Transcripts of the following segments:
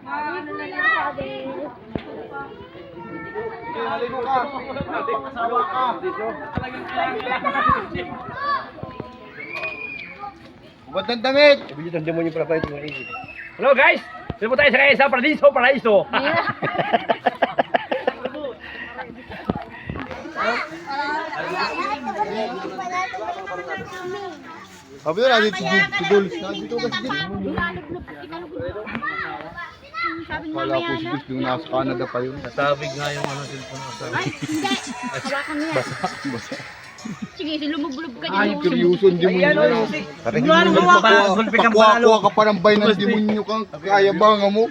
Ano na lang sabi. Maligo ka. Asawa ka. Ubad ng damit. Ibigit ang demonyo para pa ito ng isip. Hello guys! Sino po tayo sa Paradiso, Paraiso? Sabi na natin, tudol. Dito kasi din. Kala ko si Diyos yung nasa Canada pa yun. Nasabig nga yung cellphone ko. Hindi. Hawakan mo yan. Sige, lumublob ka Ay, dyan. seryoso ang demonyo. Pakuha ka pa ng bay ng demonyo kang kayabanga mo.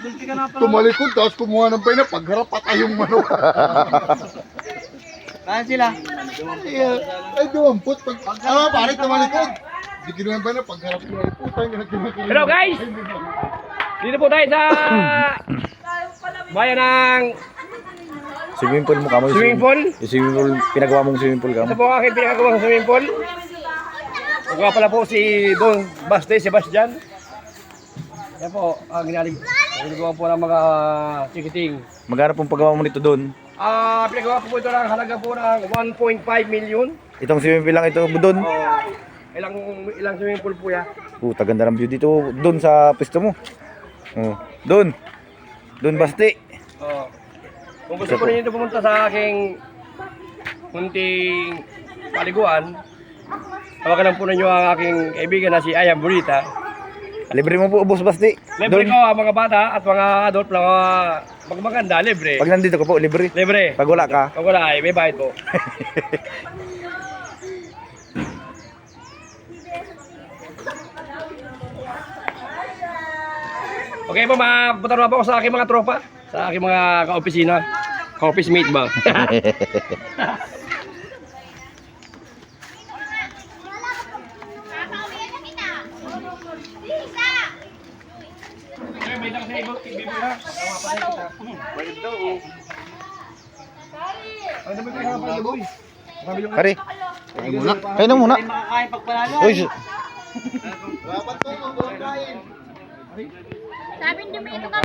Tumalikod, tapos kumuha ng bay na pagharap patay yung manok. Saan sila? Ay, duwampot. Pare, tumalikod. Di kinuha ba na pagharap tumalikod. Hello guys! Dito po tayo sa bayan ng Swimming pool mo kamo. swimming pool. Yung swimming pool, pinagawa mong swimming pool Ito kamo. po ang aking pinagagawang swimming pool. Nagawa pala po si Don Baste Sebastian. Yan po, ang ginagawa po ng mga tikiting. Magkano pong paggawa mo nito doon? Pinagawa po ito ng halaga po ng 1.5 million. Itong swimming pool lang ito doon? Ilang swimming pool po yan. Ganda ng view dito doon sa pwesto mo. Doon. Doon Basti. Kung gusto po ninyo pumunta sa aking munting paliguan, tawagan lang po ninyo ang aking kaibigan na si Ayam Burita. Libre mo po, Boss Basti. Libre Doon. ko ang mga bata at mga adult na maganda, libre. Pag nandito ka po, libre. Libre. Pag wala ka, Pag wala ay may bayad po. Okay po, mapunta na po ako sa aking mga tropa, sa aking mga ka-opisina. Ka-office mate ba? pare. Kayo na muna. Makakain pagpanalo. Uy, Sabi niyo, may ito ka.